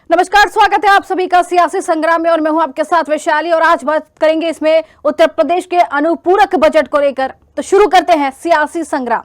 नमस्कार, स्वागत है आप सभी का सियासी संग्राम में और मैं हूं आपके साथ वैशाली। और आज बात करेंगे इसमें उत्तर प्रदेश के अनुपूरक बजट को लेकर। तो शुरू करते हैं सियासी संग्राम।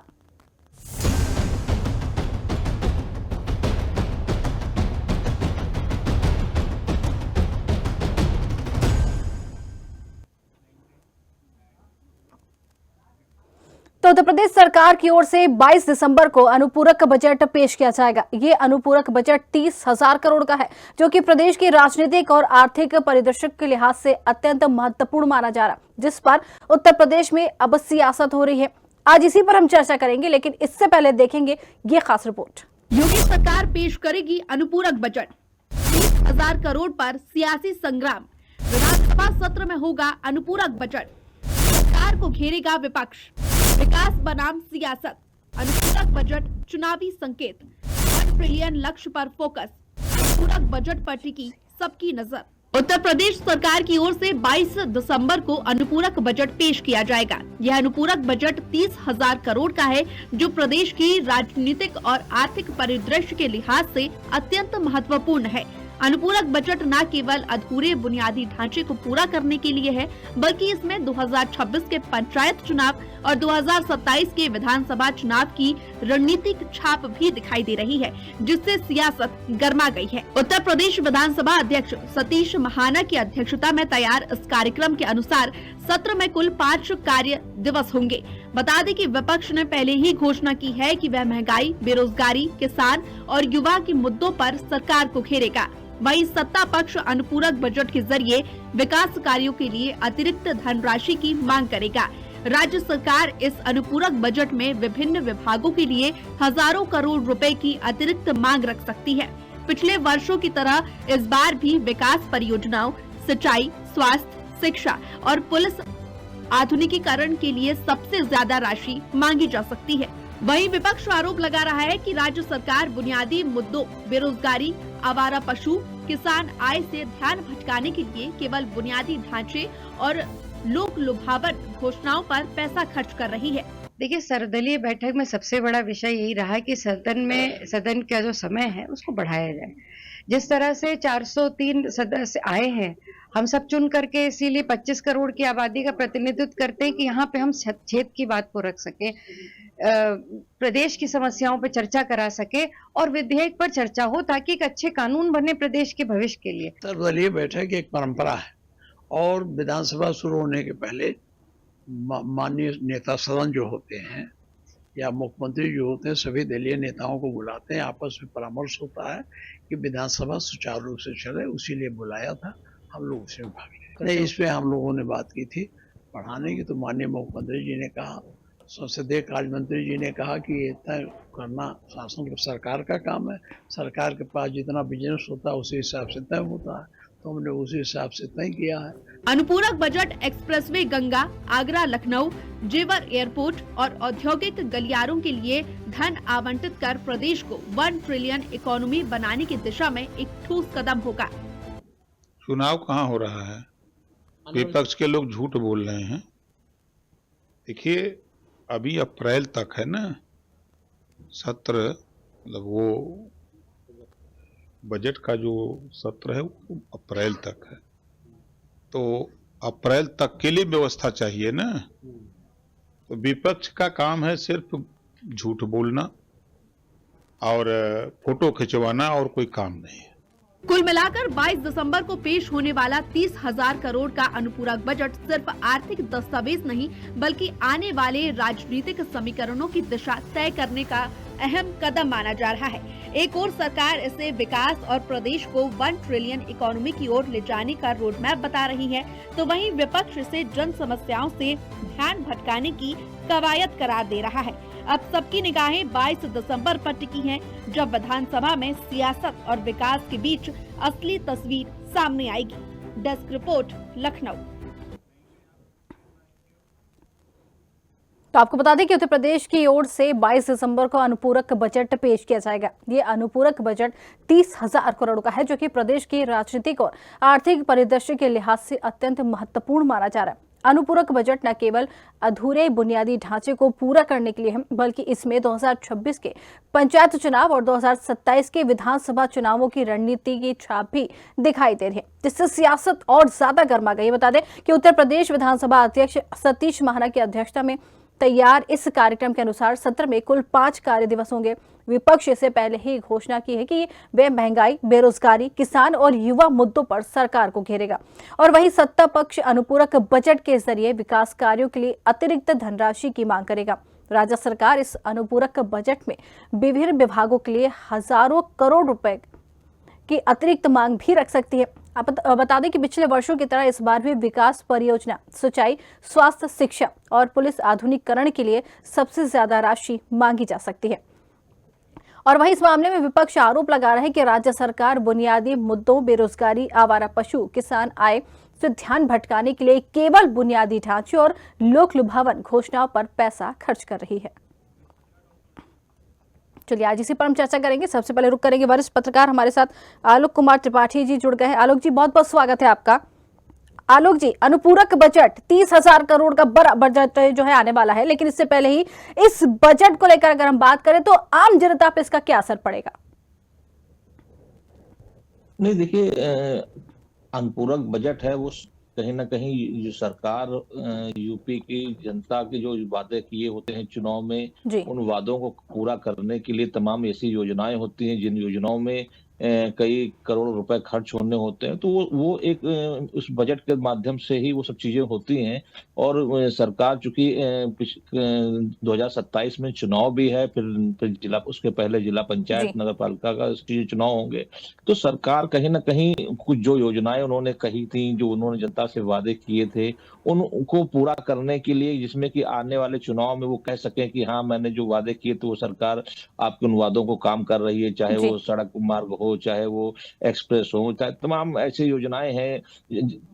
तो उत्तर प्रदेश सरकार की ओर से 22 दिसंबर को अनुपूरक बजट पेश किया जाएगा। ये अनुपूरक बजट 30,000 करोड़ का है, जो कि प्रदेश की राजनीतिक और आर्थिक परिदृश्य के लिहाज से अत्यंत महत्वपूर्ण माना जा रहा है, जिस पर उत्तर प्रदेश में अब सियासत हो रही है। आज इसी पर हम चर्चा करेंगे, लेकिन इससे पहले देखेंगे ये खास रिपोर्ट। योगी सरकार पेश करेगी अनुपूरक बजट। 30,000 करोड़ पर सियासी संग्राम। विधानसभा सत्र में होगा अनुपूरक बजट। सरकार को घेरेगा विपक्ष। विकास बनाम सियासत। अनुपूरक बजट चुनावी संकेत। 1 ट्रिलियन लक्ष्य पर फोकस। अनुपूरक बजट पर टिकी सबकी नजर। उत्तर प्रदेश सरकार की ओर से 22 दिसंबर को अनुपूरक बजट पेश किया जाएगा। यह अनुपूरक बजट 30,000 करोड़ का है, जो प्रदेश की राजनीतिक और आर्थिक परिदृश्य के लिहाज से अत्यंत महत्वपूर्ण है। अनुपूरक बजट न केवल अधूरे बुनियादी ढांचे को पूरा करने के लिए है, बल्कि इसमें 2026 के पंचायत चुनाव और 2027 के विधानसभा चुनाव की रणनीतिक छाप भी दिखाई दे रही है, जिससे सियासत गर्मा गई है। उत्तर प्रदेश विधानसभा अध्यक्ष सतीश महाना की अध्यक्षता में तैयार इस कार्यक्रम के अनुसार सत्र में कुल 5 कार्य दिवस होंगे। बता दें कि विपक्ष ने पहले ही घोषणा की है कि वह महंगाई, बेरोजगारी, किसान और युवा के मुद्दों पर सरकार को घेरेगा। वहीं सत्ता पक्ष अनुपूरक बजट के जरिए विकास कार्यों के लिए अतिरिक्त धनराशि की मांग करेगा। राज्य सरकार इस अनुपूरक बजट में विभिन्न विभागों के लिए हजारों करोड़ रुपए की अतिरिक्त मांग रख सकती है। पिछले वर्षों की तरह इस बार भी विकास परियोजनाओं, सिंचाई, स्वास्थ्य, शिक्षा और पुलिस आधुनिकीकरण के लिए सबसे ज्यादा राशि मांगी जा सकती है। वहीं विपक्ष आरोप लगा रहा है कि राज्य सरकार बुनियादी मुद्दों, बेरोजगारी, आवारा पशु, किसान आय से ध्यान भटकाने के लिए केवल बुनियादी ढांचे और लोक लुभावन घोषणाओं पर पैसा खर्च कर रही है। देखिए, सर्वदलीय बैठक में सबसे बड़ा विषय यही रहा कि सदन का जो समय है उसको बढ़ाया जाए। जिस तरह से 403 सदस्य आए हैं, हम सब चुन करके इसीलिए 25 करोड़ की आबादी का प्रतिनिधित्व करते हैं कि यहाँ पे हम क्षेत्र की बात को रख सके, प्रदेश की समस्याओं पर चर्चा करा सके और विधेयक पर चर्चा हो, ताकि एक अच्छे कानून बने प्रदेश के भविष्य के लिए। सर्वदलीय बैठक एक परंपरा है और विधानसभा शुरू होने के पहले माननीय नेता सदन जो होते हैं या मुख्यमंत्री जो होते हैं, सभी दलीय नेताओं को बुलाते हैं, आपस में परामर्श होता है कि विधानसभा सुचारू रूप से चले, उसी लिए बुलाया था। हम लोग उसमें भाग लिया। नहीं, इस पे हम लोगों ने बात की थी बढ़ाने की, तो माननीय मुख्यमंत्री जी ने कहा, संसदीय कार्य मंत्री जी ने कहा कि ये तय करना शासन सरकार का काम है, सरकार के पास जितना बिजनेस होता है उसी हिसाब से तय होता है, तो हमने उसी हिसाब से तय किया है। अनुपूरक बजट एक्सप्रेसवे गंगा, आगरा लखनऊ, जेवर एयरपोर्ट और औद्योगिक गलियारों के लिए धन आवंटित कर प्रदेश को 1 ट्रिलियन इकोनॉमी बनाने की दिशा में एक ठोस कदम होगा। चुनाव कहाँ हो रहा है? विपक्ष के लोग झूठ बोल रहे हैं। देखिए, अभी अप्रैल तक है ना सत्र, मतलब वो बजट का जो सत्र है वो अप्रैल तक है, तो अप्रैल तक के लिए व्यवस्था चाहिए ना। तो विपक्ष का काम है सिर्फ झूठ बोलना और फोटो खिंचवाना, और कोई काम नहीं है। कुल मिलाकर 22 दिसंबर को पेश होने वाला 30,000 करोड़ का अनुपूरक बजट सिर्फ आर्थिक दस्तावेज नहीं, बल्कि आने वाले राजनीतिक समीकरणों की दिशा तय करने का अहम कदम माना जा रहा है। एक और सरकार इसे विकास और प्रदेश को 1 ट्रिलियन इकोनॉमी की ओर ले जाने का रोड मैप बता रही है, तो वहीं विपक्ष इसे जन समस्याओं से ध्यान भटकाने की कवायद करार दे रहा है। अब सबकी निगाहें 22 दिसंबर पर टिकी हैं, जब विधानसभा में सियासत और विकास के बीच असली तस्वीर सामने आएगी। Desk report, Lucknow. तो आपको बता दें कि उत्तर प्रदेश की ओर से 22 दिसंबर को अनुपूरक बजट पेश किया जाएगा। ये अनुपूरक बजट 30,000 करोड़ का है, जो कि प्रदेश की राजनीतिक और आर्थिक परिदृश्य के लिहाज से अत्यंत महत्वपूर्ण माना जा रहा है। अनुपूरक बजट न केवल अधूरे बुनियादी ढांचे को पूरा करने के लिए है, बल्कि इसमें 2026 के पंचायत चुनाव और 2027 के विधानसभा चुनावों की रणनीति की छाप भी दिखाई दे रही है, जिससे सियासत और ज्यादा गर्मा गई। बता दें कि उत्तर प्रदेश विधानसभा अध्यक्ष सतीश महाना की अध्यक्षता में तैयार इस कार्यक्रम के अनुसार सत्र में कुल 5 कार्य दिवस होंगे। विपक्ष इससे पहले ही घोषणा की है कि वे महंगाई, बेरोजगारी, किसान और युवा मुद्दों पर सरकार को घेरेगा। और वहीं सत्ता पक्ष अनुपूरक बजट के जरिए विकास कार्यों के लिए अतिरिक्त धनराशि की मांग करेगा। राज्य सरकार इस अनुपूरक बजट में विभिन्न विभागों के लिए हजारों करोड़ रुपए की अतिरिक्त मांग भी रख सकती है। आप बता दें कि पिछले वर्षों की तरह इस बार भी विकास परियोजना, सिंचाई, स्वास्थ्य, शिक्षा और पुलिस आधुनिकीकरण के लिए सबसे ज्यादा राशि मांगी जा सकती है। और वहीं इस मामले में विपक्ष आरोप लगा रहा है कि राज्य सरकार बुनियादी मुद्दों, बेरोजगारी, आवारा पशु, किसान आय से ध्यान भटकाने के लिए केवल बुनियादी ढांचे और लोक लुभावन घोषणाओं पर पैसा खर्च कर रही है। चलिए आज इसी पर हम चर्चा करेंगे। सबसे पहले रुक करेंगे वरिष्ठ पत्रकार हमारे साथ आलोक कुमार त्रिपाठी जी जुड़ गए हैं। आलोक जी, बहुत बहुत स्वागत है आपका। आलोक जी, अनुपूरक बजट 30,000 करोड़ का बड़ा बजट जो है आने वाला है, लेकिन इससे पहले ही इस बजट को लेकर अगर हम बात करें तो आम जनता पर इसका क्या असर पड़ेगा? नहीं, देखिए, अनुपूरक बजट है वो कहीं ना कहीं जो सरकार यूपी की जनता के जो वादे किए होते हैं चुनाव में, उन वादों को पूरा करने के लिए तमाम ऐसी योजनाएं होती हैं जिन योजनाओं में कई करोड़ रुपए खर्च होने होते हैं। तो वो एक उस बजट के माध्यम से ही वो सब चीजें होती हैं। और सरकार चूंकि 2027 में चुनाव भी है, फिर जिला, उसके पहले जिला पंचायत, नगर पालिका का चुनाव होंगे, तो सरकार कहीं ना कहीं कुछ जो योजनाएं उन्होंने कही थी, जो उन्होंने जनता से वादे किए थे, उनको पूरा करने के लिए, जिसमें कि आने वाले चुनाव में वो कह सकें कि हाँ, मैंने जो वादे किए तो वो सरकार आपके उन वादों को काम कर रही है, चाहे वो सड़क मार्ग हो, चाहे वो एक्सप्रेस हो, चाहे तमाम ऐसी योजनाएं हैं।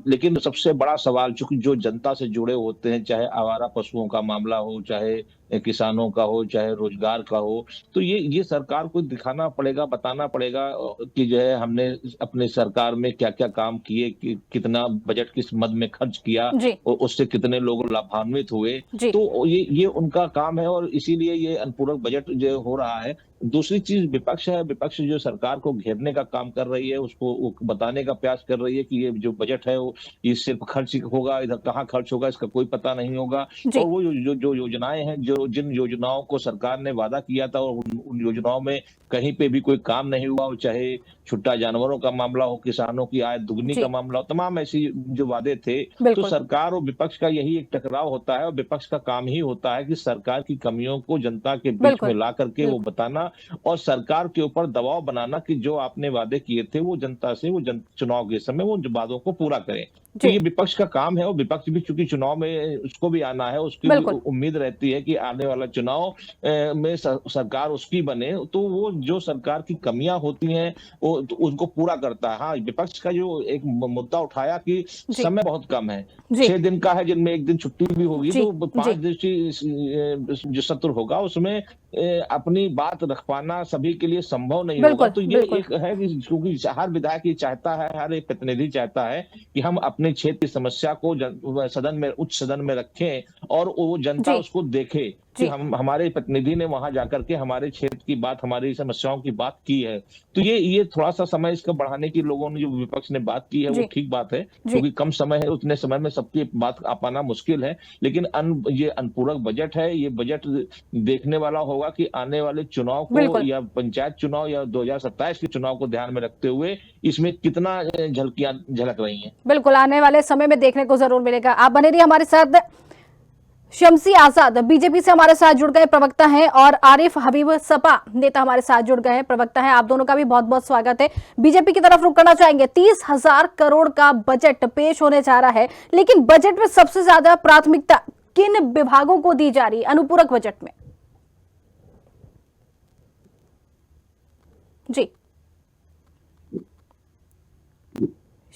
लेकिन सबसे बड़ा सवाल, चूंकि जो जनता से जुड़े होते हैं, चाहे आवारा पशुओं का मामला हो, चाहे किसानों का हो, चाहे रोजगार का हो, तो ये सरकार को दिखाना पड़ेगा, बताना पड़ेगा कि जो है हमने अपने सरकार में क्या क्या काम किए, कितना बजट किस मद में खर्च किया और उससे कितने लोग लाभान्वित हुए। तो ये उनका काम है और इसीलिए ये अनुपूरक बजट जो हो रहा है। दूसरी चीज विपक्ष है, विपक्ष जो सरकार को घेरने का काम कर रही है, उसको बताने का प्रयास कर रही है कि ये जो बजट है वो ये सिर्फ खर्च होगा, इधर कहाँ खर्च होगा इसका कोई पता नहीं होगा। और वो जो योजनाएं हैं, जिन योजनाओं को सरकार ने वादा किया था और उन योजनाओं में कहीं पे भी कोई काम नहीं हुआ, चाहे छुट्टा जानवरों का मामला हो, किसानों की आय दुगनी का मामला हो, तमाम ऐसी जो वादे थे। तो सरकार और विपक्ष का यही एक टकराव होता है और विपक्ष का काम ही होता है कि सरकार की कमियों को जनता के बीच में ला करके वो बताना और सरकार के ऊपर दबाव बनाना कि जो आपने वादे किए थे वो जनता से, वो चुनाव के समय वो वादों को पूरा करें। तो ये विपक्ष का काम है और विपक्ष भी चूंकि चुनाव में उसको भी आना है, उसकी भी उम्मीद रहती है कि आने वाला चुनाव में सरकार उसकी बने, तो वो जो सरकार की कमियां होती हैं वो उनको पूरा करता है। हाँ, विपक्ष का जो एक मुद्दा उठाया कि समय बहुत कम है, 6 दिन का है, जिनमें एक दिन छुट्टी भी होगी, तो 5 दिवसीय जो सत्र होगा उसमें अपनी बात रख पाना सभी के लिए संभव नहीं होगा। तो ये एक है कि क्योंकि हर विधायक ये चाहता है, हर एक प्रतिनिधि चाहता है कि हम अपने क्षेत्र की समस्या को सदन में, उच्च सदन में रखें और वो जनता उसको देखे कि हमारे प्रतिनिधि ने वहां जाकर के हमारे क्षेत्र की बात, हमारी समस्याओं की बात की है। तो ये थोड़ा सा समय इसका बढ़ाने की लोगों ने, जो विपक्ष ने बात की है, वो ठीक बात है, क्योंकि कम समय है, उतने समय में सबकी बात आ पाना मुश्किल है। लेकिन ये अनुपूरक बजट है, ये बजट देखने वाला होगा कि आने वाले चुनाव को या पंचायत चुनाव या 2027 के चुनाव को ध्यान में रखते हुए इसमें कितना झलकियां झलक रही हैं। बिल्कुल, आने वाले समय में देखने को जरूर मिलेगा। आप बने रहिए हमारे साथ। शम्सी आजाद बीजेपी से हमारे साथ जुड़ गए प्रवक्ता हैं और आरिफ हबीब सपा नेता हमारे साथ जुड़ गए हैं प्रवक्ता हैं। आप दोनों का भी बहुत बहुत स्वागत है। बीजेपी की तरफ रुक करना चाहेंगे। 30,000 करोड़ का बजट पेश होने जा रहा है, लेकिन बजट में सबसे ज्यादा प्राथमिकता किन विभागों को दी जा रही है अनुपूरक बजट में? जी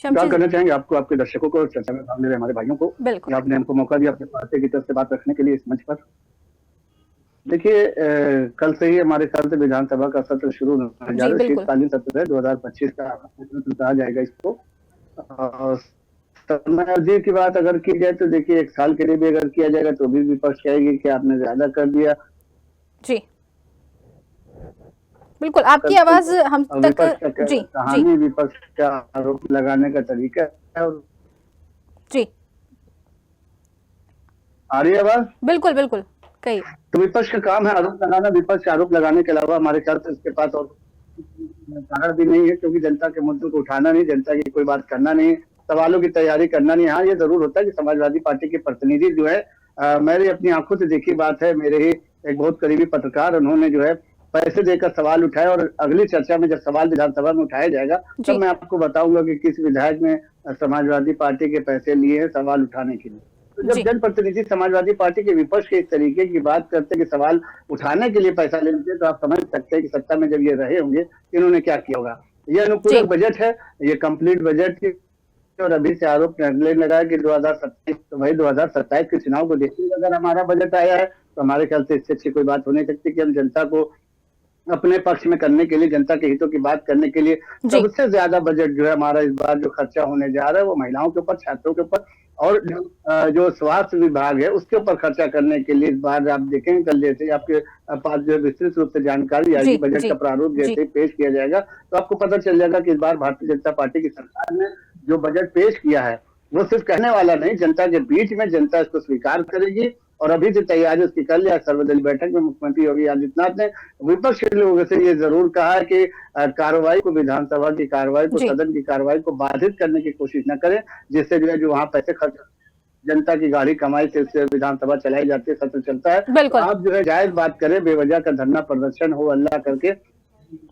क्या करना चाहेंगे आपको, आपके दर्शकों को, चर्चा में भाग ले रहे हमारे भाइयों को, आपने हमको मौका दिया अपने पार्टी की तरफ से बात रखने के लिए इस मंच पर। देखिए, कल से ही हमारे ख्याल से विधानसभा का सत्र शुरू होने जा रहा है। शीतकालीन सत्र है, 2025 का कहा जाएगा इसको। समय अवधि की बात अगर की जाए तो देखिए 1 साल के लिए भी अगर किया जाएगा तो भी विपक्ष कहेगी कि आपने ज्यादा कर दिया। जी बिल्कुल, आपकी आवाज हम तक विपक्ष का जी जी कहानी, विपक्ष का आरोप लगाने का तरीका है। और जी आ रही है आवाज? बिल्कुल बिल्कुल कहिए। तो विपक्ष का काम है आरोप लगाना। विपक्ष का आरोप लगाने के अलावा हमारे ख्याल से इसके पास और कारण भी नहीं है, क्योंकि जनता के मुद्दों को उठाना नहीं, जनता की कोई बात करना नहीं, सवालों की तैयारी करना नहीं। हाँ, ये जरूर होता है कि समाजवादी पार्टी के प्रतिनिधि जो है, मेरी अपनी आंखों से देखी बात है, मेरे ही एक बहुत करीबी पत्रकार, उन्होंने जो है पैसे देकर सवाल उठाए, और अगली चर्चा में जब सवाल विधानसभा में उठाया जाएगा तब मैं आपको बताऊंगा कि किस विधायक ने समाजवादी पार्टी के पैसे लिए हैं सवाल उठाने के लिए। तो जब जनप्रतिनिधि समाजवादी पार्टी के विपक्ष के इस तरीके की बात करते हैं कि सवाल उठाने के लिए पैसा ले लेते हैं, तो आप समझ सकते हैं कि सत्ता में जब ये रहे होंगे इन्होंने क्या किया होगा। ये अनुपूरक बजट है, ये कंप्लीट बजट की, और अभी से आरोप लगने लगा कि 2027, तो भाई 2027 के चुनाव को देखते हुए अगर हमारा बजट आया है तो हमारे ख्याल से इससे अच्छी कोई बात हो नहीं सकती कि हम जनता को अपने पक्ष में करने के लिए, जनता के हितों की बात करने के लिए सबसे ज्यादा बजट जो है हमारा इस बार जो खर्चा होने जा रहा है वो महिलाओं के ऊपर, छात्रों के ऊपर, और जो स्वास्थ्य विभाग है उसके ऊपर खर्चा करने के लिए इस बार आप देखेंगे कल जैसे आपके पास जो विस्तृत रूप से जानकारी आएगी, बजट का प्रारूप जैसे पेश किया जाएगा तो आपको पता चल जाएगा कि इस बार भारतीय जनता पार्टी की सरकार ने जो बजट पेश किया है वो सिर्फ कहने वाला नहीं, जनता के बीच में जनता इसको स्वीकार करेगी। और अभी से तैयारी उसकी कर लिया। सर्वदलीय बैठक में मुख्यमंत्री योगी आदित्यनाथ ने विपक्ष के लोगों से ये जरूर कहा है कि कार्रवाई को, विधानसभा की कार्रवाई को, सदन की कार्रवाई को बाधित करने की कोशिश न करें, जिससे जो है जो वहाँ पैसे खर्च, जनता की गाड़ी कमाई से उससे विधानसभा चलाई जाती है, सत्र चलता है। तो आप जो है जायज बात करें, बेवजह का धरना प्रदर्शन हो अल्लाह करके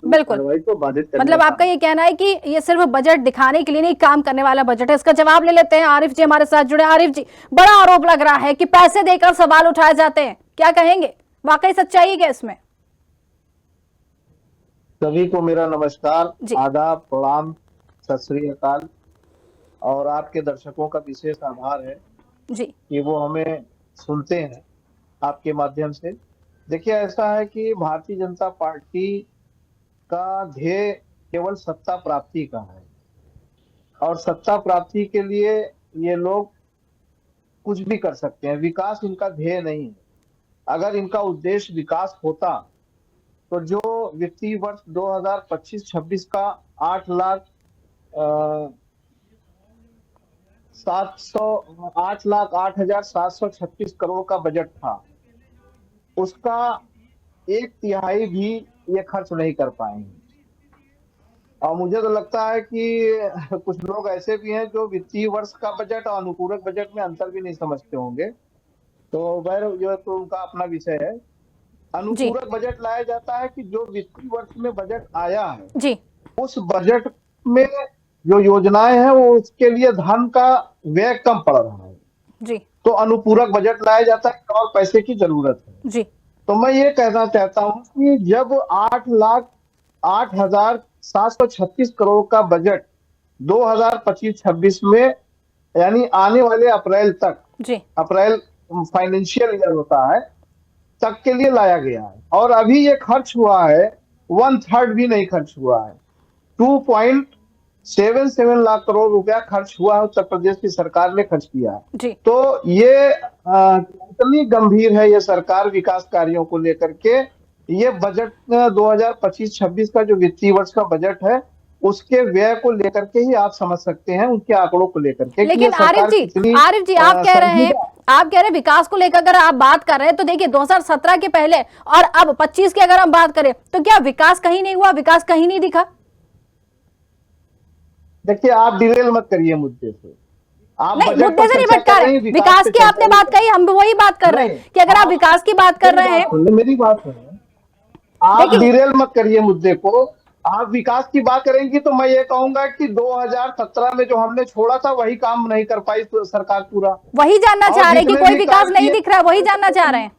बिल्कुल को बाधित करने मतलब आपका ये कहना है कि ये सिर्फ बजट दिखाने के लिए नहीं, काम करने वाला बजट है। इसका जवाब ले लेते हैं। आरिफ जी हमारे साथ जुड़े। आरिफ जी, बड़ा आरोप लग रहा है कि पैसे देकर सवाल उठाए जाते हैं, क्या कहेंगे? वाकई सच्चाई है क्या इसमें? सभी को मेरा नमस्कार, आदाब, प्रणाम, सत श्री अकाल। और आपके दर्शकों का विशेष आभार है जी कि वो हमें सुनते हैं आपके माध्यम से। देखिए, ऐसा है कि भारतीय जनता पार्टी का ध्येय केवल सत्ता प्राप्ति का है, और सत्ता प्राप्ति के लिए ये लोग कुछ भी कर सकते हैं। विकास इनका ध्येय नहीं है। अगर इनका उद्देश्य विकास होता तो जो वित्तीय वर्ष 2025-26 का 8,08,736 करोड़ का बजट था, उसका 1/3 भी ये खर्च नहीं कर पाएंगे। और मुझे तो लगता है कि कुछ लोग ऐसे भी हैं जो वित्तीय वर्ष का बजट और अनुपूरक बजट में अंतर भी नहीं समझते होंगे। तो वह जो तो उनका अपना विषय है। अनुपूरक बजट लाया जाता है कि जो वित्तीय वर्ष में बजट आया है जी, उस बजट में जो योजनाएं हैं वो उसके लिए धन का व्यय कम पड़ रहा है जी, तो अनुपूरक बजट लाया जाता है और पैसे की जरूरत है जी। तो मैं ये कहना चाहता हूँ कि जब 8,08,736 करोड़ का बजट 2025-26 में, यानी आने वाले अप्रैल तक जी, अप्रैल फाइनेंशियल ईयर होता है तक के लिए लाया गया है, और अभी ये खर्च हुआ है 1/3 भी नहीं खर्च हुआ है। 2.77 लाख करोड़ रुपया खर्च हुआ है, उत्तर प्रदेश की सरकार ने खर्च किया है जी। तो ये कितनी गंभीर है ये सरकार विकास कार्यों को लेकर के। ये बजट 2025-26 का जो वित्तीय वर्ष का बजट है उसके व्यय को लेकर के ही आप समझ सकते हैं, उनके आंकड़ों को लेकर के। लेकिन आरिफ जी आप कह रहे हैं विकास को लेकर अगर आप बात कर रहे हैं तो देखिए 2017 के पहले और अब 25 की अगर हम बात करें तो क्या विकास कहीं नहीं हुआ, विकास कहीं नहीं दिखा? देखिए, आप डिरेल मत करिए मुद्दे से। आप नहीं, मुद्दे से नहीं भटका रहे। विकास की आपने बात कही, हम वही बात कर रहे हैं कि अगर आप विकास की बात कर रहे हैं, मेरी बात सुनिए, आप डिरेल मत करिए मुद्दे को। आप विकास की बात करेंगी तो मैं ये कहूंगा कि 2017 में जो हमने छोड़ा था वही काम नहीं कर पाई सरकार पूरा। वही जानना चाह रहे हैं कि कोई विकास नहीं दिख रहा, वही जानना चाह रहे हैं।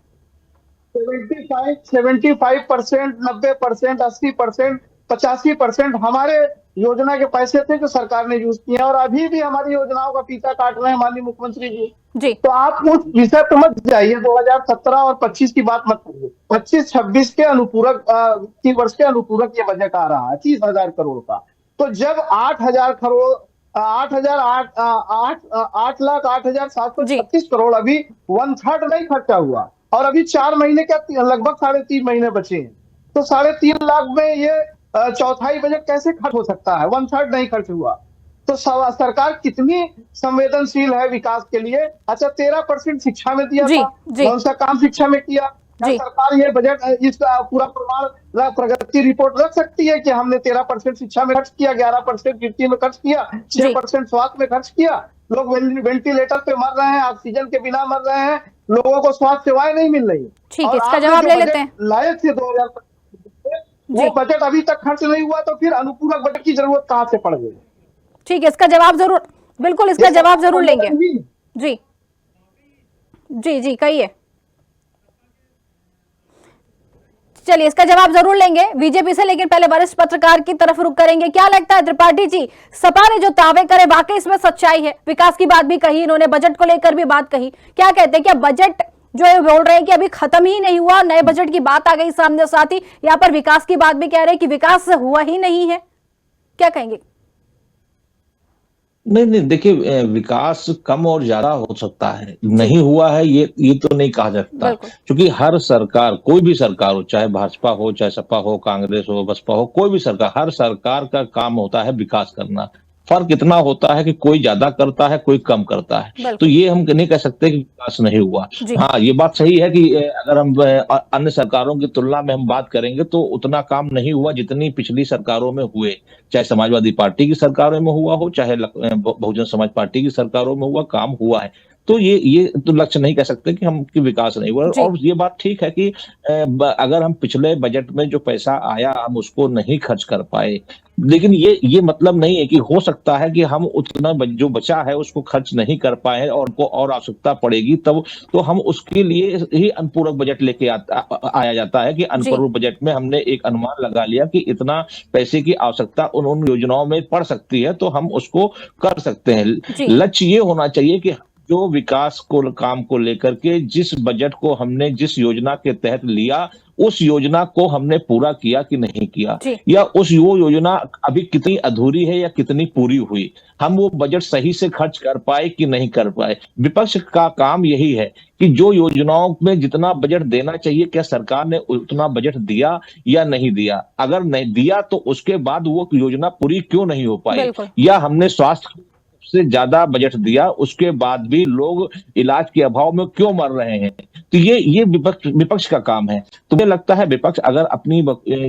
75%, 90%, 80%, 85% हमारे योजना के पैसे थे जो सरकार ने यूज किए, और अभी भी हमारी योजनाओं का पीछा काट रहे हैं माननीय मुख्यमंत्री जी। तो आप उस विषय पर मत जाइए, 2017 और 25 की बात मत करिए। 25-26 के अनुपूरक वित्तीय वर्ष के अनुपूरक ये बजट आ रहा है 30,000 करोड़ का। तो जब 8,000 करोड़ 8,08,836 करोड़ अभी 1/3 नहीं खर्चा हुआ, और अभी 4 महीने क्या लगभग 3.5 महीने बचे हैं। तो 3.5 लाख में ये चौथाई बजट कैसे खर्च हो सकता है? 1/3 नहीं खर्च हुआ। तो सरकार कितनी संवेदनशील है विकास के लिए। अच्छा, 13% शिक्षा में दिया था, कौन सा काम शिक्षा में किया? क्या सरकार ये बजट इसका पूरा प्रमाण प्रगति रिपोर्ट रख सकती है कि हमने 13% शिक्षा में खर्च किया, 11% कृषि में खर्च किया, 6% स्वास्थ्य में खर्च किया? लोग वेंटिलेटर पे मर रहे हैं, ऑक्सीजन के बिना मर रहे हैं, लोगों को स्वास्थ्य सेवाएं नहीं मिल रही। ठीक है, इसका जवाब ले लेते हैं। लायक से 2000 वो बजट अभी तक खर्च नहीं हुआ, तो फिर अनुपूरक बजट की जरूरत कहाँ से पड़ गई? ठीक है, इसका जवाब जरूर, बिल्कुल इसका जवाब जरूर लेंगे। जी जी जी कहिए। चलिए, इसका जवाब जरूर लेंगे बीजेपी से, लेकिन पहले वरिष्ठ पत्रकार की तरफ रुख करेंगे। क्या लगता है त्रिपाठी जी, सपा ने जो दावे करे वाकई इसमें सच्चाई है? विकास की बात भी कही इन्होंने, बजट को लेकर भी बात कही, क्या कहते हैं? क्या बजट जो है बोल रहे हैं कि अभी खत्म ही नहीं हुआ, नए बजट की बात आ गई सामने, साथ ही यहाँ पर विकास की बात भी कह रहे हैं कि विकास हुआ ही नहीं है, क्या कहेंगे? नहीं, देखिए, विकास कम और ज्यादा हो सकता है, नहीं हुआ है ये तो नहीं कहा जा सकता, क्योंकि हर सरकार, कोई भी सरकार हो, चाहे भाजपा हो, चाहे सपा हो, कांग्रेस हो, बसपा हो, कोई भी सरकार, हर सरकार का काम होता है विकास करना। फर्क इतना होता है कि कोई ज्यादा करता है, कोई कम करता है। तो ये हम नहीं कह सकते कि विकास नहीं हुआ। हाँ, ये बात सही है कि अगर हम अन्य सरकारों की तुलना में हम बात करेंगे तो उतना काम नहीं हुआ जितनी पिछली सरकारों में हुए, चाहे समाजवादी पार्टी की सरकारों में हुआ हो, चाहे बहुजन समाज पार्टी की सरकारों में हुआ, काम हुआ है। तो ये तो लक्ष्य नहीं कह सकते कि हम कि विकास नहीं हुआ। और ये बात ठीक है कि अगर हम पिछले बजट में जो पैसा आया हम उसको नहीं खर्च कर पाए, लेकिन ये मतलब नहीं है कि हो सकता है कि हम उतना जो बचा है उसको खर्च नहीं कर पाए और उनको और आवश्यकता पड़ेगी तब, तो हम उसके लिए ही अनुपूरक बजट लेके आया जाता है कि अनुपूरक बजट में हमने एक अनुमान लगा लिया कि इतना पैसे की आवश्यकता उन योजनाओं में पड़ सकती है, तो हम उसको कर सकते हैं। लक्ष्य ये होना चाहिए कि जो विकास को काम को लेकर के जिस बजट को हमने जिस योजना के तहत लिया, उस योजना को हमने पूरा किया कि नहीं किया, या उस वो योजना अभी कितनी अधूरी है या कितनी पूरी हुई, हम वो बजट सही से खर्च कर पाए कि नहीं कर पाए। विपक्ष का काम यही है कि जो योजनाओं में जितना बजट देना चाहिए, क्या सरकार ने उतना बजट दिया या नहीं दिया? अगर नहीं दिया तो उसके बाद वो योजना पूरी क्यों नहीं हो पाई, या हमने स्वास्थ्य से ज्यादा बजट दिया उसके बाद भी लोग इलाज के अभाव में क्यों मर रहे हैं। तो ये विपक्ष का काम है। तो मुझे लगता है विपक्ष अगर अपनी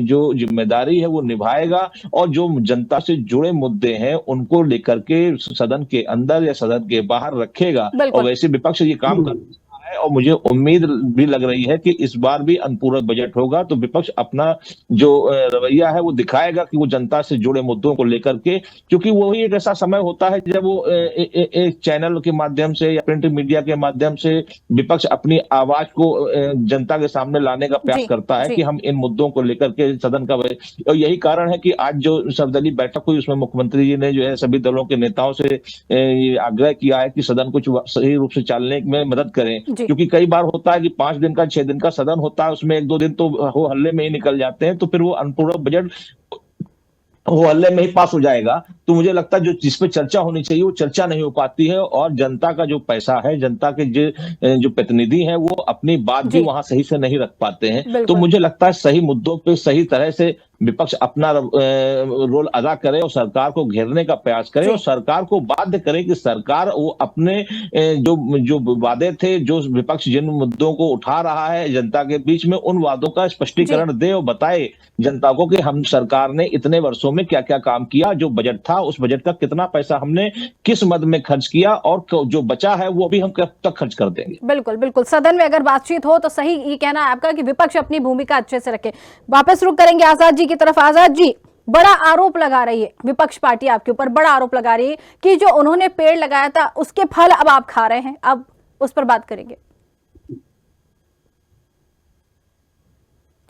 जो जिम्मेदारी है वो निभाएगा और जो जनता से जुड़े मुद्दे हैं उनको लेकर के सदन के अंदर या सदन के बाहर रखेगा, और वैसे विपक्ष ये काम कर है और मुझे उम्मीद भी लग रही है कि इस बार भी अनुपूरक बजट होगा, तो विपक्ष अपना जो रवैया है वो दिखाएगा कि वो जनता से जुड़े मुद्दों को लेकर के, क्योंकि वही एक ऐसा समय होता है जब वो एक चैनल के माध्यम से या प्रिंट मीडिया के माध्यम से विपक्ष अपनी आवाज को जनता के सामने लाने का प्रयास करता है कि हम इन मुद्दों को लेकर के सदन का, और यही कारण है कि आज जो सर्वदलीय बैठक हुई उसमें मुख्यमंत्री जी ने जो है सभी दलों के नेताओं से आग्रह किया है कि सदन को सही रूप से चलने में मदद करें, क्योंकि कई बार होता है कि 5 दिन का 6 दिन का सदन होता है, उसमें 1-2 दिन तो हो हल्ले में ही निकल जाते हैं, तो फिर वो अनुपूरक बजट वो हल्ले में ही पास हो जाएगा। तो मुझे लगता है जो जिस पे चर्चा होनी चाहिए वो चर्चा नहीं हो पाती है, और जनता का जो पैसा है, जनता के जो प्रतिनिधि हैं वो अपनी बात भी वहां सही से नहीं रख पाते हैं। तो मुझे लगता है सही मुद्दों पे सही तरह से विपक्ष अपना रोल अदा करे और सरकार को घेरने का प्रयास करे और सरकार को बाध्य करे कि सरकार वो अपने जो वादे थे, जो विपक्ष जिन मुद्दों को उठा रहा है जनता के बीच में, उन वादों का स्पष्टीकरण दे और बताए जनता को कि हम सरकार ने इतने वर्षों में क्या क्या काम किया, जो बजट था उस बजट का कितना पैसा हमने किस मद में खर्च किया, और जो बचा है वो भी हम कब तक खर्च कर देंगे। बिल्कुल बिल्कुल, सदन में अगर बातचीत हो तो सही ये कहना है आपका कि विपक्ष अपनी भूमिका अच्छे से रखे। वापस रुक करेंगे आजाद जी की तरफ। आजाद जी, बड़ा आरोप लगा रही है विपक्ष पार्टी आपके ऊपर, बड़ा आरोप लगा रही है कि जो उन्होंने पेड़ लगाया था उसके फल अब आप खा रहे हैं, अब उस पर बात करेंगे,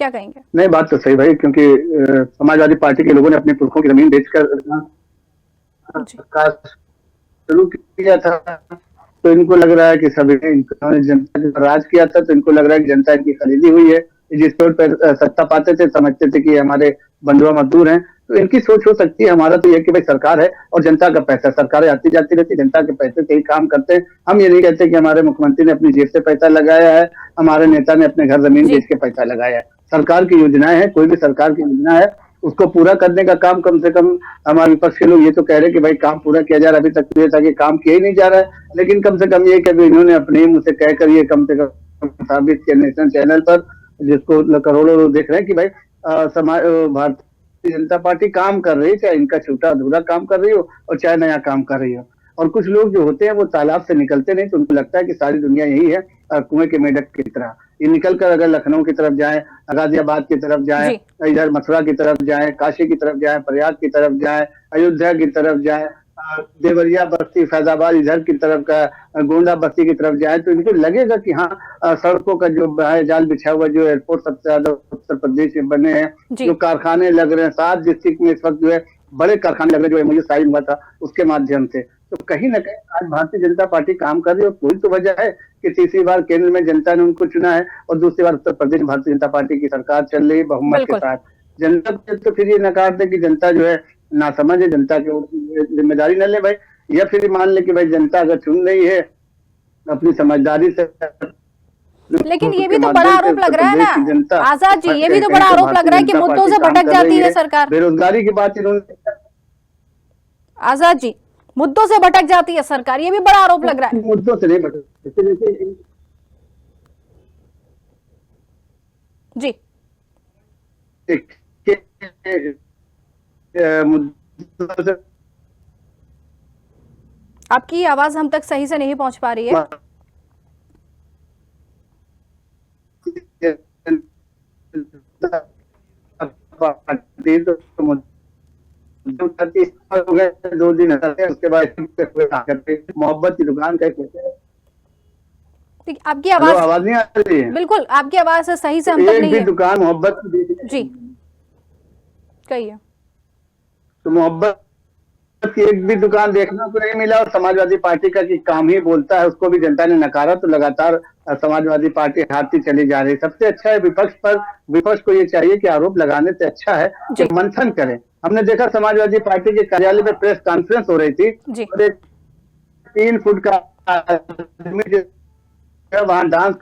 क्या कहेंगे? नहीं, बात तो सही भाई, क्योंकि समाजवादी पार्टी के लोगों ने अपने पुरखों की जमीन बेचकर शुरू किया था, तो इनको लग रहा है कि सभी इन्होंने जनता पर राज किया था, तो इनको लग रहा है कि जनता इनकी खरीदी हुई है। जिस तौर पर सत्ता पाते थे समझते थे कि हमारे बंधुआ मजदूर हैं, तो इनकी सोच हो सकती है। हमारा तो ये कि भाई सरकार है और जनता का पैसा, सरकारें आती जाती रहती, जनता के पैसे से ही काम करते हैं। हम ये नहीं कहते कि हमारे मुख्यमंत्री ने अपनी जेब से पैसा लगाया है, हमारे नेता ने अपने घर जमीन जी। बेच के पैसा लगाया है। सरकार की योजनाएं हैं, कोई भी सरकार की योजना है उसको पूरा करने का काम कम से कम हमारे विपक्ष के लोग ये तो कह रहे हैं कि भाई काम पूरा किया जा रहा है, अभी तक तो ये था कि काम किया ही नहीं जा रहा है। लेकिन कम से कम ये कि इन्होंने अपने ही मुंह से कहकर ये कम से कम साबित किया नेशनल चैनल पर, जिसको करोड़ों लोग देख रहे हैं कि भाई समाज भारतीय जनता पार्टी काम कर रही है, चाहे इनका छोटा अधूरा काम कर रही हो और चाहे नया काम कर रही हो। और कुछ लोग जो होते हैं वो तालाब से निकलते नहीं, तो उनको लगता है कि सारी दुनिया यही है, कुएं के मेढक की तरह। ये निकल कर अगर लखनऊ की तरफ जाए, गाजियाबाद की तरफ जाए, इधर मथुरा की तरफ जाए, काशी की तरफ जाए, प्रयाग की तरफ जाए, अयोध्या की तरफ जाए, देवरिया बस्ती फैजाबाद इधर की तरफ का, गोंडा बस्ती की तरफ जाए, तो इनको लगेगा कि हाँ सड़कों का जो जाल बिछा हुआ, जो एयरपोर्ट सबसे ज्यादा उत्तर प्रदेश में बने हैं, जो कारखाने लग रहे हैं 7 डिस्ट्रिक्ट में इस वक्त जो है बड़े कारखाने लग रहे हैं, जो मुझे साइन हुआ था उसके माध्यम से। तो कहीं ना कहीं आज भारतीय जनता पार्टी काम कर रही है। और कोई तो वजह है कि तीसरी बार केंद्र में जनता ने उनको चुना है और दूसरी बार उत्तर प्रदेश में भारतीय जनता पार्टी की सरकार चल रही है बहुमत के साथ। जनता तो फिर ये नकार दे कि जनता जो है ना समझ है, जनता की जिम्मेदारी न ले भाई, या फिर मान ले कि भाई जनता अगर चुन रही है अपनी समझदारी से। लेकिन ये भी तो बड़ा आरोप लग रहा है ना आजाद जी, ये भी तो बड़ा आरोप लग रहा है कि मुद्दों से भटक जाती है सरकार। बेरोजगारी की बात इन्होंने, आजाद जी, मुद्दों से भटक जाती है सरकार, ये भी बड़ा आरोप लग रहा है। मुद्दों से नहीं भटक जी, आपकी आवाज हम तक सही से नहीं पहुंच पा रही है। दो दिन उसके बाद मोहब्बत की दुकान का आपकी आवाज नहीं आ रही है? बिल्कुल, आपकी आवाज सही से हम तक नहीं है। दुकान मोहब्बत जी कहिए। तो मोहब्बत की एक भी दुकान देखने को नहीं मिला, और समाजवादी पार्टी का कि काम ही बोलता है उसको भी जनता ने नकारा। तो लगातार समाजवादी पार्टी हारती चली जा रही है। सबसे अच्छा है विपक्ष पर, विपक्ष को ये चाहिए कि आरोप लगाने से अच्छा है कि मंथन करें। हमने देखा समाजवादी पार्टी के कार्यालय में प्रेस कॉन्फ्रेंस हो रही थी और एक 3 फुट का आदमी वहां डांस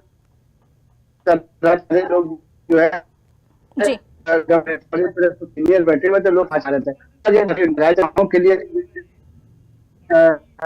कर रहे लोग जो है सीनियर बैठे हुए थे, लोग खा रहे थे के लिए।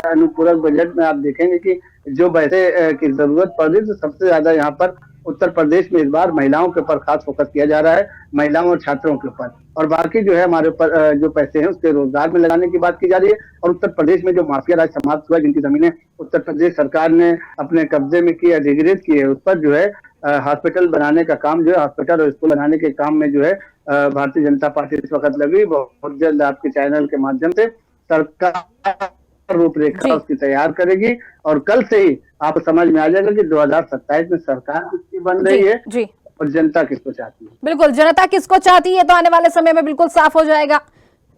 अनुपूरक बजट में आप देखेंगे कि जो पैसे की जरूरत पड़ रही, तो सबसे ज्यादा यहाँ पर उत्तर प्रदेश में इस बार महिलाओं के ऊपर खास फोकस किया जा रहा है, महिलाओं और छात्रों के ऊपर। और बाकी जो है हमारे ऊपर जो पैसे हैं उसके रोजगार में लगाने की बात की जा रही है। और उत्तर प्रदेश में जो माफिया राज समाप्त हुआ, जिनकी जमीनें उत्तर प्रदेश सरकार ने अपने कब्जे में की, अधिग्रहित की है, उस पर जो है हॉस्पिटल बनाने का काम जो है, हॉस्पिटल और स्कूल बनाने के काम में जो है भारतीय जनता पार्टी इस वक्त लगी। बहुत जल्द आपके चैनल के माध्यम से सरकार रूपरेखा उसकी तैयार करेगी और कल से ही आप समझ में आ जाएगा कि 2027 में सरकार किसकी बन रही है और जनता किसको चाहती है। बिल्कुल, जनता किसको चाहती है तो आने वाले समय में बिल्कुल साफ हो जाएगा।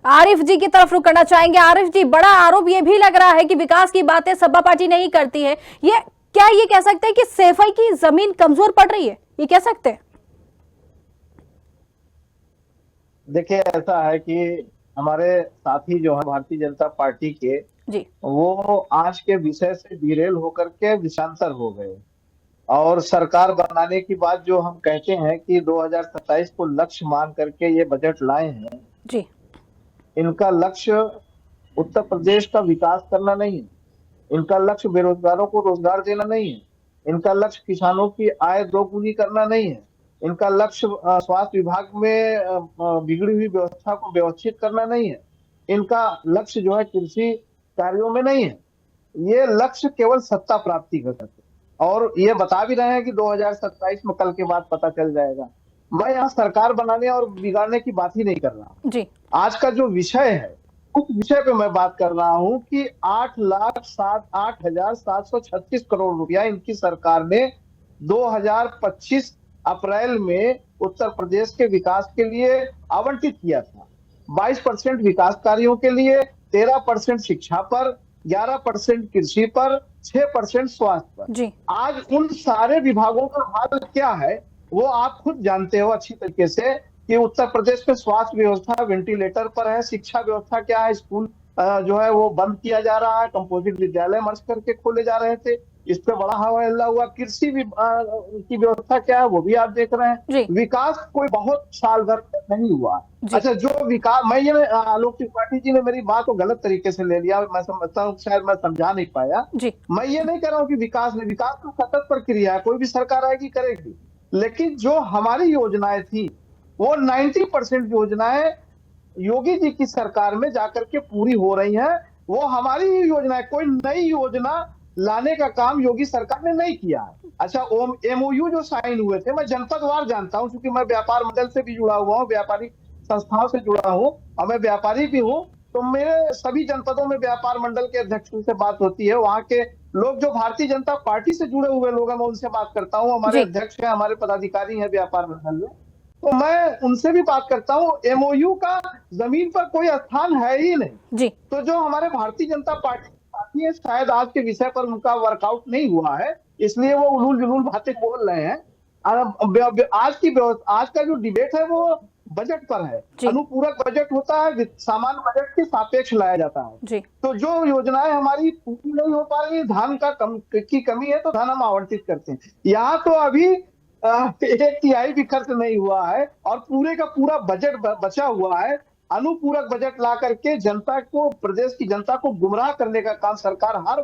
आरिफ जी की तरफ रुक करना चाहेंगे। आरिफ जी, बड़ा आरोप ये भी लग रहा है कि विकास की बातें सपा पार्टी नहीं करती है। ये क्या ये कह सकते हैं कि सैफई की जमीन कमजोर पड़ रही है, ये कह सकते हैं? देखिए, ऐसा है कि हमारे साथी जो है भारतीय जनता पार्टी के जी, वो आज के विषय से डिरेल होकर के विषांतर हो गए। और सरकार बनाने की बात जो हम कहते हैं कि 2027 को लक्ष्य मान करके ये बजट लाए हैं जी, इनका लक्ष्य उत्तर प्रदेश का विकास करना नहीं है, इनका लक्ष्य बेरोजगारों को रोजगार देना नहीं है, इनका लक्ष्य किसानों की आय दोगुनी करना नहीं है, इनका लक्ष्य स्वास्थ्य विभाग में बिगड़ी हुई व्यवस्था को व्यवस्थित करना नहीं है, इनका लक्ष्य जो है कृषि कार्यों में नहीं है। ये लक्ष्य केवल सत्ता प्राप्ति का करते और ये बता भी रहे हैं कि 2027 में कल के बाद पता चल जाएगा। मैं यहाँ सरकार बनाने और बिगाड़ने की बात ही नहीं कर रहा हूँ जी। आज का जो विषय है उस विषय पे मैं बात कर रहा हूँ कि 8,07,736 करोड़ रुपया इनकी सरकार ने 2025 अप्रैल में उत्तर प्रदेश के विकास के लिए आवंटित किया था। 22% विकास कार्यों के लिए, 13% शिक्षा पर, 11% कृषि पर, 6% स्वास्थ्य पर जी। आज उन सारे विभागों का हाल क्या है वो आप खुद जानते हो अच्छी तरीके से कि उत्तर प्रदेश में स्वास्थ्य व्यवस्था वेंटिलेटर पर है, शिक्षा व्यवस्था क्या है, स्कूल जो है वो बंद किया जा रहा है, कंपोजिट विद्यालय मर्ज करके खोले जा रहे थे, इस पे बड़ा हवा हल्ला हुआ। कृषि की व्यवस्था क्या है वो भी आप देख रहे हैं। विकास कोई बहुत साल भर नहीं हुआ। अच्छा, जो विकास आलोक त्रिपाठी जी ने मेरी बात को गलत तरीके से ले लिया, मैं समझता हूँ शायद मैं समझा नहीं पाया। मैं ये नहीं कह रहा हूँ कि विकास तो सतत प्रक्रिया है, कोई भी सरकार आएगी करेगी, लेकिन जो हमारी योजनाएं थी वो 90% योजनाएं योगी जी की सरकार में जाकर के पूरी हो रही हैं। वो हमारी ही योजना है, कोई नई योजना लाने का काम योगी सरकार ने नहीं किया है। अच्छा, MOU जो साइन हुए थे, मैं जनपदवार जानता हूं क्योंकि मैं व्यापार मंडल से भी जुड़ा हुआ हूं, व्यापारी संस्थाओं से जुड़ा हूं और मैं व्यापारी भी हूं, तो मेरे सभी जनपदों में व्यापार मंडल के अध्यक्षों से बात होती है। वहां के लोग जो भारतीय जनता पार्टी से जुड़े हुए लोग हैं, मैं उनसे बात करता हूँ, हमारे अध्यक्ष हैं, हमारे पदाधिकारी हैं व्यापार मंडल में, तो मैं उनसे भी बात करता हूँ। MOU का जमीन पर कोई स्थान है ही नहीं। तो जो हमारे भारतीय जनता पार्टी है, शायद आज के विषय पर उनका वर्कआउट नहीं हुआ है, इसलिए वो उलूल जुलूल बातें बोल रहे हैं। आज का जो डिबेट है वो बजट पर है। अनुपूरक बजट होता है, सामान्य बजट के सापेक्ष लाया जाता है। तो जो योजनाएं हमारी पूरी नहीं हो पा रही, धान की कमी है तो धन हम आवंटित करते हैं। यहाँ तो अभी 1/3 भी खर्च नहीं हुआ है और पूरे का पूरा बजट बचा हुआ है। अनुपूरक बजट ला करके जनता को, प्रदेश की जनता को गुमराह करने का काम सरकार हर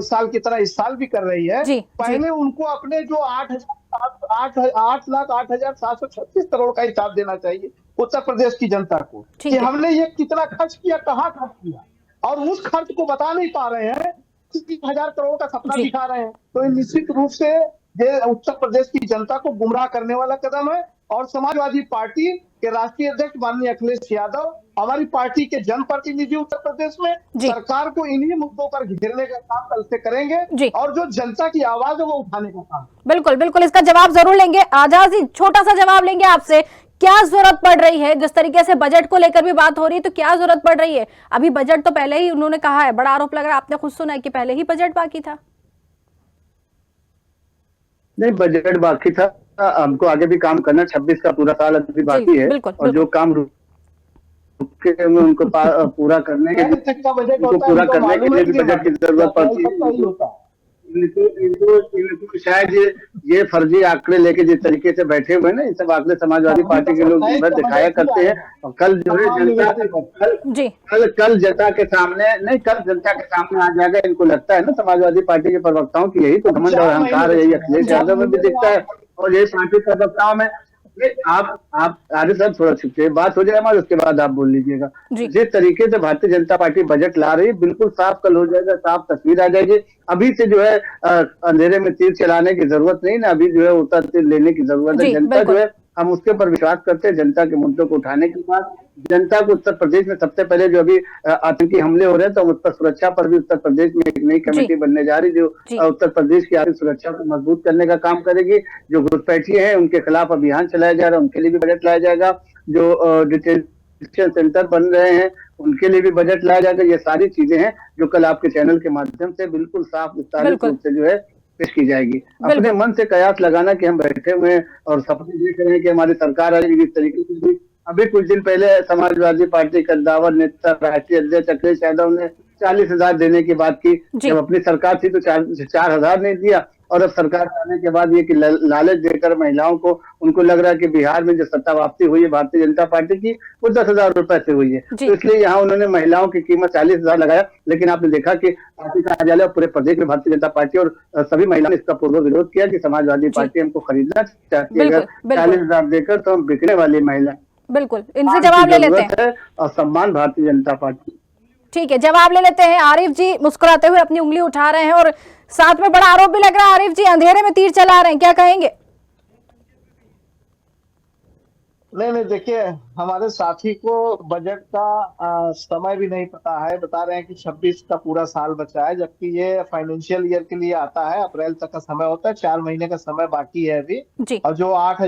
साल की तरह इस साल भी कर रही है। पहले उनको अपने जो 8,08,736 करोड़ का हिसाब देना चाहिए उत्तर प्रदेश की जनता को कि हमने ये कितना खर्च किया, कहाँ खर्च किया, और उस खर्च को बता नहीं पा रहे हैं, 30,000 करोड़ का सपना दिखा रहे हैं। तो निश्चित रूप से ये उत्तर प्रदेश की जनता को गुमराह करने वाला कदम है। और समाजवादी पार्टी के राष्ट्रीय अध्यक्ष माननीय अखिलेश यादव, हमारी पार्टी के जनप्रतिनिधि उत्तर प्रदेश में सरकार को इन्हीं मुद्दों पर घेरने का काम कल से करेंगे और जो जनता की आवाज है वो उठाने का काम। बिल्कुल बिल्कुल, इसका जवाब जरूर लेंगे। आजाद जी, छोटा सा जवाब लेंगे आपसे, क्या जरूरत पड़ रही है? जिस तरीके से बजट को लेकर भी बात हो रही है, तो क्या जरूरत पड़ रही है? अभी बजट तो पहले ही उन्होंने कहा है, बड़ा आरोप लग रहा है, आपने खुद सुना है कि पहले ही बजट बाकी था। नहीं, बजट बाकी था, हमको आगे भी काम करना। 26 का पूरा साल अभी बाकी है और जो काम रुके हुए उनको पूरा करने के लिए बजट की जरूरत पड़ती है। इनको शायद ये फर्जी आंकड़े लेके जिस तरीके से बैठे हुए ना, ये सब आंकड़े समाजवादी पार्टी के लोग दिखाया करते हैं। और कल जो है कल जनता के सामने नहीं, कल जनता के सामने आ जाएगा। इनको लगता है ना समाजवादी पार्टी के प्रवक्ताओं की यही तो घमंड और अहंकार है, यही अखिलेश यादव में भी दिखता है और यही पार्टी प्रवक्ताओं में। आप आगे सब थोड़ा छुपे, बात हो जाए हमारे, उसके बाद आप बोल लीजिएगा। जिस तरीके से भारतीय जनता पार्टी बजट ला रही है, बिल्कुल साफ कल हो जाएगा, साफ तस्वीर आ जाएगी। अभी से जो है अंधेरे में तीर चलाने की जरूरत नहीं ना, अभी जो है उतर तीर लेने की जरूरत है। जनता जो है, हम उसके ऊपर विश्वास करते हैं। जनता के मुद्दों को उठाने के बाद जनता को उत्तर प्रदेश में सबसे पहले जो अभी आतंकी हमले हो रहे हैं, तो उत्तर सुरक्षा पर भी उत्तर प्रदेश में एक नई कमेटी बनने जा रही, जो उत्तर प्रदेश की आर्थिक सुरक्षा को मजबूत करने का काम करेगी। जो घुसपैठिए हैं उनके खिलाफ अभियान चलाया जा रहा है, उनके लिए भी बजट लाया जाएगा। जो डिटेंशन सेंटर बन रहे हैं उनके लिए भी बजट लाया जाएगा। ये सारी चीजें हैं जो कल आपके चैनल के माध्यम से बिल्कुल साफ विस्तारित रूप से जो है पेश की जाएगी। अपने मन से कयास लगाना कि हम बैठे हुए हैं और सपने देख रहे हैं कि हमारी सरकार आएगी, इस तरीके से भी अभी कुछ दिन पहले समाजवादी पार्टी का दावा नेता राष्ट्रीय अध्यक्ष अखिलेश यादव ने 40,000 देने की बात की। जब अपनी सरकार थी तो 4,000 नहीं दिया, और अब सरकार आने के बाद ये कि लालच देकर महिलाओं को, उनको लग रहा है कि बिहार में जो सत्ता वापसी हुई है भारतीय जनता पार्टी की, वो 10,000 रुपए से हुई है। तो इसलिए यहाँ उन्होंने महिलाओं की कीमत 40,000 लगाया। लेकिन आपने देखा कि पार्टी कार्यालय पूरे प्रदेश में भारतीय जनता पार्टी और सभी महिलाओं ने इसका पूर्व विरोध किया कि समाजवादी पार्टी हमको खरीदना चाहती है, अगर 40,000 देकर तो हम बिकने वाली महिला। बिल्कुल, इनसे जवाब ले लेते हैं। और सम्मान भारतीय जनता पार्टी। ठीक है, जवाब ले लेते हैं। आरिफ जी मुस्कुराते हुए अपनी उंगली उठा रहे हैं और साथ में बड़ा आरोप भी लग रहा है। आरिफ जी, अंधेरे में तीर चला रहे हैं, क्या कहेंगे? नहीं, देखिए, हमारे साथी को बजट का समय भी नहीं पता है। बता रहे हैं कि 26 का पूरा साल बचा है, जबकि ये फाइनेंशियल ईयर के लिए आता है, अप्रैल तक का समय होता है, 4 महीने का समय बाकी है अभी। और जो 1/4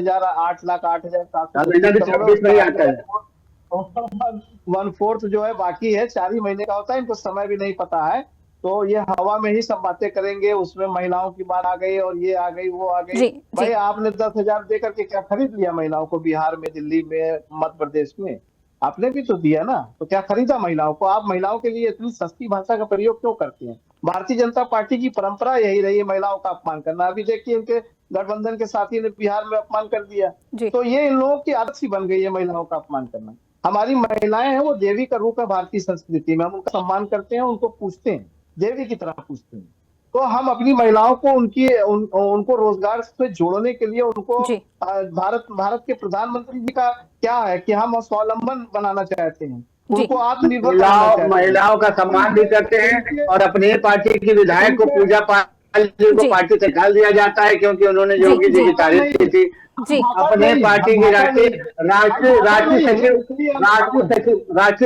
जो है बाकी है, 4 ही महीने का होता है, इनको समय भी नहीं पता है। तो ये हवा में ही सब बातें करेंगे, उसमें महिलाओं की बात आ गई और ये आ गई वो आ गई। जी, भाई जी। आपने 10,000 दे करके क्या खरीद लिया महिलाओं को? बिहार में, दिल्ली में, मध्य प्रदेश में आपने भी तो दिया ना, तो क्या खरीदा महिलाओं को? आप महिलाओं के लिए इतनी सस्ती भाषा का प्रयोग क्यों करते हैं? भारतीय जनता पार्टी की परंपरा यही रही है महिलाओं का अपमान करना। अभी देखिए इनके गठबंधन के साथी ने बिहार में अपमान कर दिया, जी। तो ये इन लोगों की आदत सी बन गई है महिलाओं का अपमान करना। हमारी महिलाएं हैं वो देवी का रूप है भारतीय संस्कृति में, हम उनका सम्मान करते हैं, उनको पूछते हैं, देवी की तरह पूछते हैं। तो हम अपनी महिलाओं को उनको रोजगार से जोड़ने के लिए उनको जी। भारत के प्रधानमंत्री जी का क्या है कि हम स्वावलंबन बनाना चाहते हैं, जी। उनको आत्मनिर्भर बनाना चाहते हैं। महिलाओं का सम्मान भी करते हैं और अपनी पार्टी की विधायक को पूजा पाल जी को जी। पार्टी से निकाल दिया जाता है क्योंकि उन्होंने जी, योगी जी जी। की तारीफ की थी। जी। अपने पार्टी की राष्ट्रीय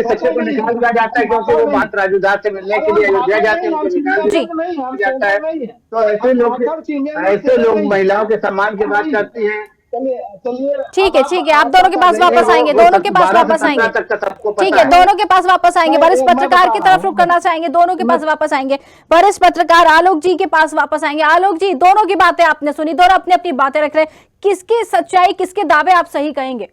सचिव को निकाल दिया जाता है क्योंकि वो मात्र राजूदास से मिलने के लिए अयोध्या जाते हैं, उनको निकाल दिया जाता है। तो ऐसे लोग महिलाओं के सम्मान की बात करती हैं। ठीक है, आप दोनों के पास वापस आएंगे, दोनों के पास वापस आएंगे। ठीक है, दोनों के पास वापस आएंगे। वरिष्ठ पत्रकार की तरफ रुख करना चाहेंगे, दोनों के पास वापस आएंगे। वरिष्ठ पत्रकार आलोक जी के पास वापस आएंगे। आलोक जी, दोनों की बातें आपने सुनी, दोनों अपनी अपनी बातें रख रहे हैं, किसकी सच्चाई, किसके दावे आप सही कहेंगे?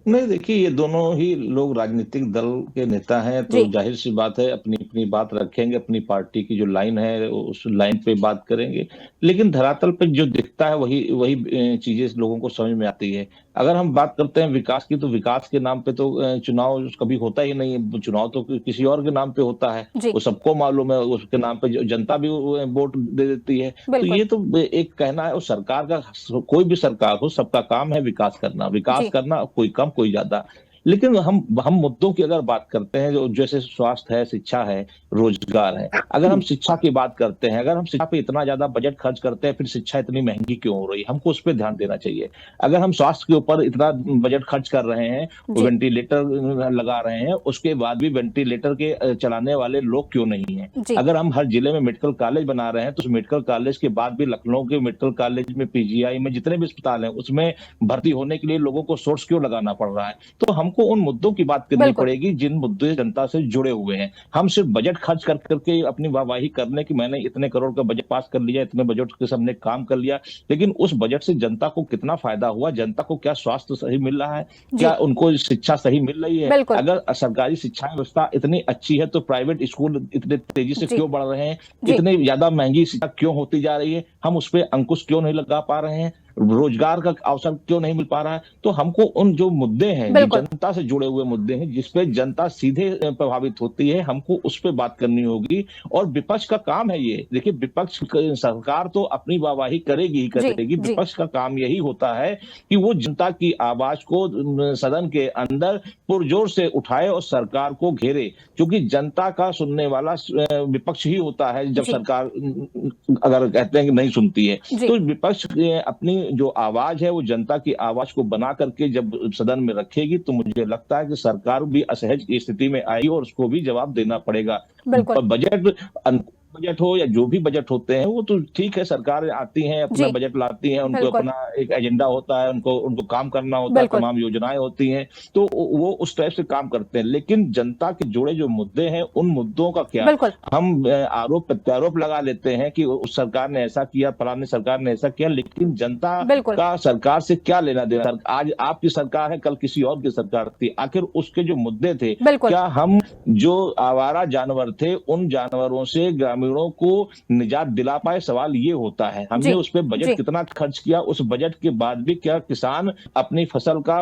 नहीं, देखिए ये दोनों ही लोग राजनीतिक दल के नेता हैं, तो जाहिर सी बात है अपनी अपनी बात रखेंगे, अपनी पार्टी की जो लाइन है उस लाइन पे बात करेंगे। लेकिन धरातल पे जो दिखता है वही चीजें लोगों को समझ में आती है। अगर हम बात करते हैं विकास की, तो विकास के नाम पे तो चुनाव कभी होता ही नहीं है। चुनाव तो किसी और के नाम पे होता है, वो सबको मालूम है। उसके नाम पे जनता भी वोट दे देती है। तो ये तो एक कहना है, उस सरकार का, कोई भी सरकार हो, सबका काम है विकास करना, कोई कम कोई ज्यादा। लेकिन हम मुद्दों की अगर बात करते हैं, जो जैसे स्वास्थ्य है, शिक्षा है, रोजगार है। अगर हम शिक्षा की बात करते हैं, अगर हम शिक्षा पे इतना ज्यादा बजट खर्च करते हैं, फिर शिक्षा इतनी महंगी क्यों हो रही है? हमको उस पर ध्यान देना चाहिए। अगर हम स्वास्थ्य के ऊपर इतना बजट खर्च कर रहे हैं, वेंटिलेटर लगा रहे हैं, उसके बाद भी वेंटिलेटर के चलाने वाले लोग क्यों नहीं है? अगर हम हर जिले में मेडिकल कॉलेज बना रहे हैं, तो उस मेडिकल कॉलेज के बाद भी लखनऊ के मेडिकल कॉलेज में, पीजीआई में, जितने भी अस्पताल है, उसमें भर्ती होने के लिए लोगों को सोर्स क्यों लगाना पड़ रहा है? तो हमको उन मुद्दों की बात करनी पड़ेगी जिन मुद्दे जनता से जुड़े हुए हैं। हम सिर्फ बजट खर्च करके अपनी वाहवाही करने की, मैंने इतने करोड़ का बजट पास कर लिया, इतने बजट के सामने काम कर लिया, लेकिन उस बजट से जनता को कितना फायदा हुआ? जनता को क्या स्वास्थ्य सही मिल रहा है? क्या उनको शिक्षा सही मिल रही है? अगर सरकारी शिक्षा व्यवस्था इतनी अच्छी है, तो प्राइवेट स्कूल इतने तेजी से क्यों बढ़ रहे हैं? इतनी ज्यादा महंगी शिक्षा क्यों होती जा रही है? हम उस पर अंकुश क्यों नहीं लगा पा रहे हैं? रोजगार का अवसर क्यों नहीं मिल पा रहा है? तो हमको उन जो मुद्दे हैं, जो जनता से जुड़े हुए मुद्दे हैं, जिसपे जनता सीधे प्रभावित होती है, हमको उस पे बात करनी होगी। और विपक्ष का काम है ये। देखिए, विपक्ष, सरकार तो अपनी वाहवाही करेगी ही करेगी। विपक्ष का काम यही होता है कि वो जनता की आवाज को सदन के अंदर पुरजोर से उठाए और सरकार को घेरे, क्योंकि जनता का सुनने वाला विपक्ष ही होता है। जब सरकार अगर कहते हैं कि नहीं सुनती है, तो विपक्ष अपनी जो आवाज है, वो जनता की आवाज को बना करके जब सदन में रखेगी, तो मुझे लगता है कि सरकार भी असहज की स्थिति में आएगी और उसको भी जवाब देना पड़ेगा। बजट हो या जो भी बजट होते हैं, वो तो ठीक है, सरकार आती हैं, अपना बजट लाती हैं, उनको अपना एक एजेंडा होता है, उनको काम करना होता है, तमाम योजनाएं होती हैं, तो वो उस टाइप से काम करते हैं। लेकिन जनता के जुड़े जो मुद्दे हैं, उन मुद्दों का क्या? हम आरोप प्रत्यारोप लगा लेते हैं कि उस सरकार ने ऐसा किया, फलानी सरकार ने ऐसा किया, लेकिन जनता का सरकार से क्या लेना देना? आज आपकी सरकार है, कल किसी और की सरकार थी, आखिर उसके जो मुद्दे थे, क्या हम जो आवारा जानवर थे, उन जानवरों से ग्रामीणों को निजात दिला पाए? सवाल ये होता है। हमने उस पर बजट कितना खर्च किया? उस बजट के बाद भी क्या किसान अपनी फसल का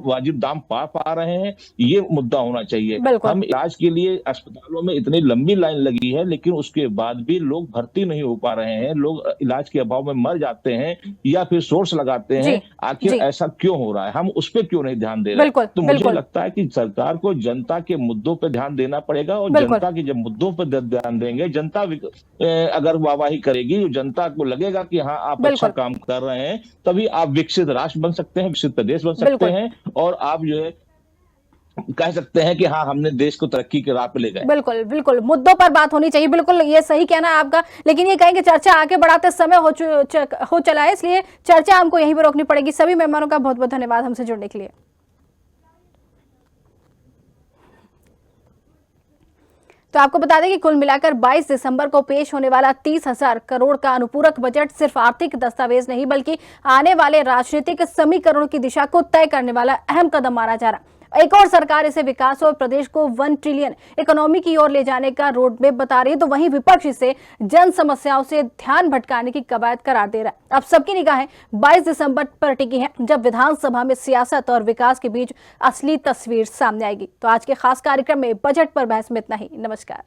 वाजिब दाम पा रहे हैं? ये मुद्दा होना चाहिए। हम इलाज के लिए अस्पतालों में इतनी लंबी लाइन लगी है, लेकिन उसके बाद भी लोग भर्ती नहीं हो पा रहे हैं, लोग इलाज के अभाव में मर जाते हैं या फिर सोर्स लगाते हैं। आखिर ऐसा क्यों हो रहा है? हम उस पर क्यों नहीं ध्यान दे रहे? तो मुझे लगता है कि सरकार को जनता के मुद्दों पर ध्यान देना पड़ेगा, और जनता के जब मुद्दों पर ध्यान देंगे, जनता अगर वाहवाही करेगी, जनता को लगेगा कि हाँ आप अच्छा काम कर रहे हैं, तभी आप विकसित राष्ट्र बन सकते हैं, विकसित प्रदेश बन सकते हैं, और आप जो है कह सकते हैं कि हाँ हमने देश को तरक्की के राह पे ले गए। बिल्कुल बिल्कुल, मुद्दों पर बात होनी चाहिए, बिल्कुल ये सही कहना है आपका। लेकिन ये कहेंगे चर्चा आगे बढ़ाते समय हो चला है, इसलिए चर्चा हमको यहीं पर रोकनी पड़ेगी। सभी मेहमानों का बहुत बहुत धन्यवाद हमसे जुड़ने के लिए। तो आपको बता दें कि कुल मिलाकर 22 दिसंबर को पेश होने वाला 30,000 करोड़ का अनुपूरक बजट सिर्फ आर्थिक दस्तावेज नहीं बल्कि आने वाले राजनीतिक समीकरणों की दिशा को तय करने वाला अहम कदम माना जा रहा है। एक और सरकार इसे विकास और प्रदेश को 1 ट्रिलियन इकोनॉमी की ओर ले जाने का रोड मैप बता रही है, तो वहीं विपक्ष इसे जन समस्याओं से ध्यान भटकाने की कवायद करार दे रहा है। अब सबकी निगाहें 22 दिसंबर पर टिकी हैं, जब विधानसभा में सियासत और विकास के बीच असली तस्वीर सामने आएगी। तो आज के खास कार्यक्रम में बजट पर बहस में इतना ही। नमस्कार।